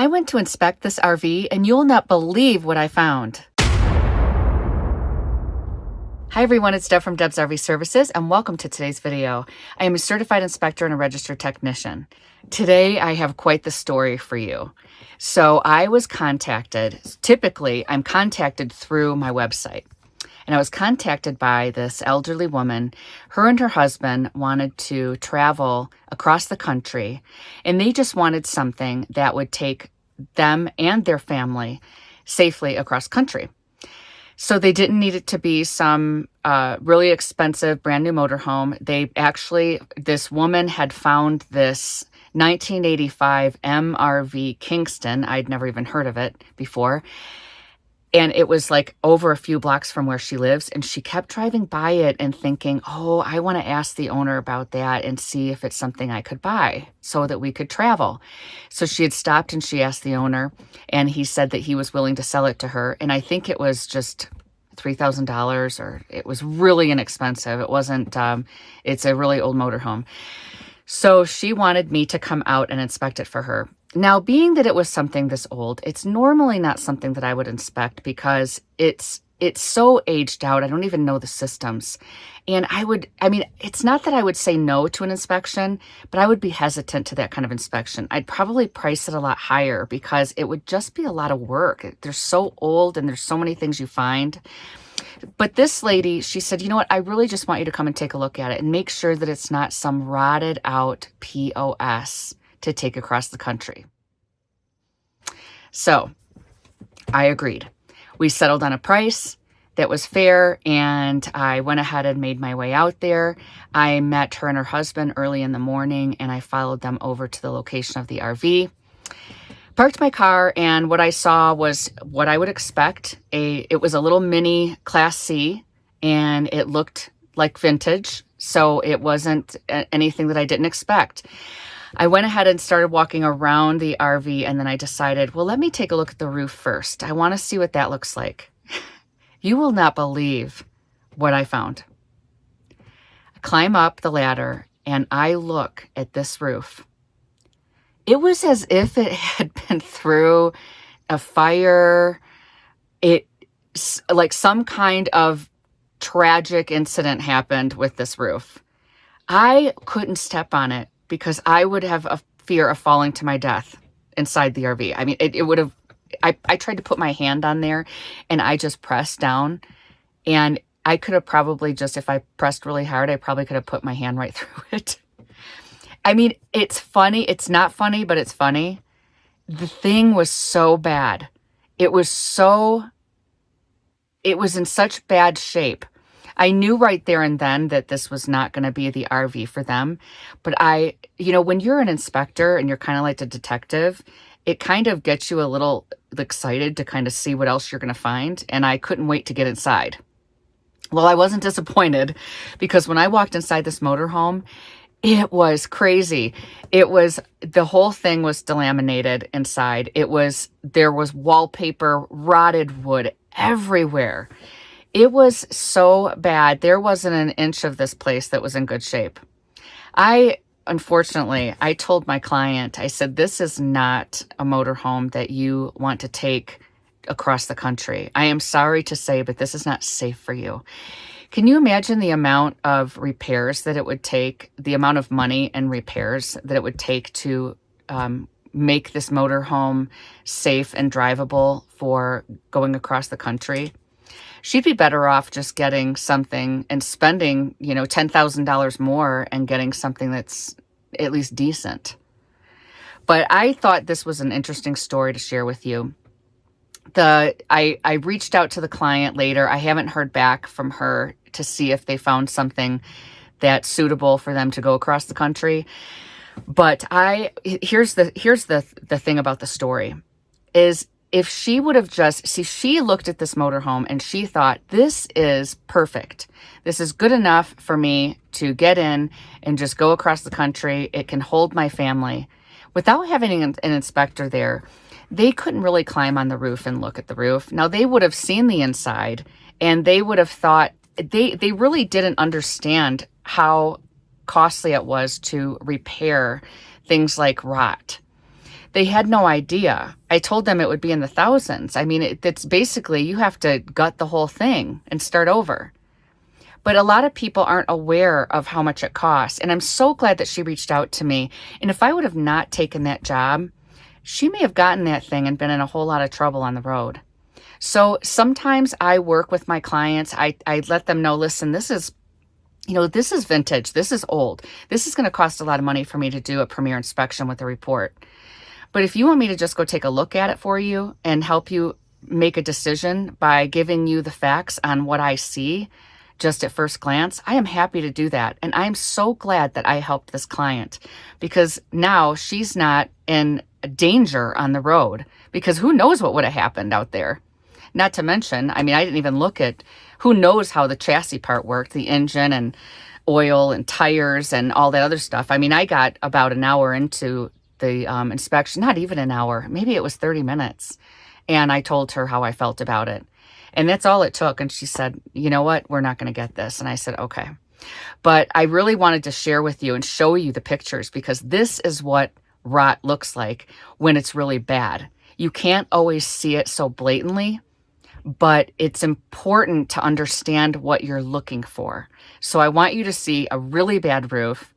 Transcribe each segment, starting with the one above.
went to inspect this RV and you'll not believe what I found. Hi everyone, it's Deb from Deb's RV Services and welcome to today's video. I am a certified inspector and a registered technician. Today I have quite the story for you. So I was contacted, typically I'm contacted through my website. And I was contacted by this elderly woman. Her and her husband wanted to travel across the country, and they just wanted something that would take them and their family safely across country. So they didn't need it to be some really expensive brand new motorhome. This woman had found this 1985 MRV Kingston. I'd never even heard of it before. And it was like over a few blocks from where she lives. And she kept driving by it and thinking, oh, I want to ask the owner about that and see if it's something I could buy so that we could travel. So she had stopped and she asked the owner, and he said that he was willing to sell it to her. And I think it was just $3,000, or it was really inexpensive. It wasn't, it's a really old motorhome. So she wanted me to come out and inspect it for her. Now, being that it was something this old, it's normally not something that I would inspect because it's so aged out. I don't even know the systems. And it's not that I would say no to an inspection, but I would be hesitant to that kind of inspection. I'd probably price it a lot higher because it would just be a lot of work. They're so old and there's so many things you find. But this lady, she said, you know what? I really just want you to come and take a look at it and make sure that it's not some rotted out POS to take across the country. So I agreed. We settled on a price that was fair, and I went ahead and made my way out there. I met her and her husband early in the morning, and I followed them over to the location of the RV. Parked my car, and what I saw was what I would expect. It was a little mini Class C, and it looked like vintage, so it wasn't anything that I didn't expect. I went ahead and started walking around the RV, and then I decided, well, let me take a look at the roof first. I want to see what that looks like. You will not believe what I found. I climb up the ladder, and I look at this roof. It was as if it had been through a fire. Like some kind of tragic incident happened with this roof. I couldn't step on it because I would have a fear of falling to my death inside the RV. I mean, it would have, I tried to put my hand on there and I just pressed down, and I could have probably just, if I pressed really hard, I probably could have put my hand right through it. I mean, it's funny. It's not funny, but it's funny. The thing was so bad. It was in such bad shape. I knew right there and then that this was not going to be the RV for them. But when you're an inspector and you're kind of like the detective, it kind of gets you a little excited to kind of see what else you're going to find. And I couldn't wait to get inside. Well, I wasn't disappointed, because when I walked inside this motorhome, it was crazy. The whole thing was delaminated inside. There was wallpaper, rotted wood everywhere. It was so bad. There wasn't an inch of this place that was in good shape. Unfortunately, I told my client, I said, this is not a motorhome that you want to take across the country. I am sorry to say, but this is not safe for you. Can you imagine the amount of repairs that it would take, the amount of money and repairs that it would take to make this motorhome safe and drivable for going across the country? She'd be better off just getting something and spending, $10,000 more and getting something that's at least decent. But I thought this was an interesting story to share with you. I reached out to the client later. I haven't heard back from her to see if they found something that's suitable for them to go across the country. But here's the thing about the story is, if she would have she looked at this motorhome and she thought, this is perfect. This is good enough for me to get in and just go across the country. It can hold my family. Without having an inspector there, they couldn't really climb on the roof and look at the roof. Now, they would have seen the inside, and they would have thought, they really didn't understand how costly it was to repair things like rot. They had no idea. I told them it would be in the thousands. I mean, it's basically you have to gut the whole thing and start over. But a lot of people aren't aware of how much it costs. And I'm so glad that she reached out to me. And if I would have not taken that job, she may have gotten that thing and been in a whole lot of trouble on the road. So sometimes I work with my clients. I let them know, listen, this is vintage. This is old. This is going to cost a lot of money for me to do a premier inspection with a report. But if you want me to just go take a look at it for you and help you make a decision by giving you the facts on what I see just at first glance, I am happy to do that. And I'm so glad that I helped this client, because now she's not in danger on the road, because who knows what would have happened out there. Not to mention, I mean, I didn't even look at who knows how the chassis part worked, the engine and oil and tires and all that other stuff. I mean, I got about an hour into the inspection, not even an hour, maybe it was 30 minutes. And I told her how I felt about it. And that's all it took. And she said, you know what, we're not going to get this. And I said, okay. But I really wanted to share with you and show you the pictures, because this is what rot looks like when it's really bad. You can't always see it so blatantly, but it's important to understand what you're looking for. So I want you to see a really bad roof,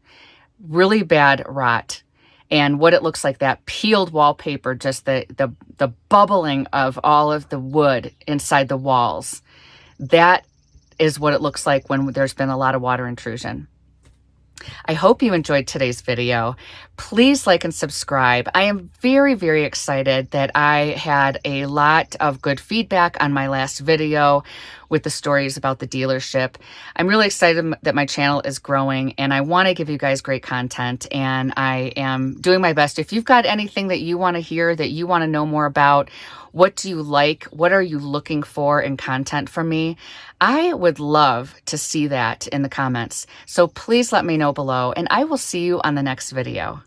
really bad rot, and what it looks like, that peeled wallpaper, just the bubbling of all of the wood inside the walls. That is what it looks like when there's been a lot of water intrusion. I hope you enjoyed today's video. Please like and subscribe. I am very, very excited that I had a lot of good feedback on my last video with the stories about the dealership. I'm really excited that my channel is growing, and I want to give you guys great content, and I am doing my best. If you've got anything that you want to hear, that you want to know more about, what do you like? What are you looking for in content from me? I would love to see that in the comments. So please let me know below, and I will see you on the next video.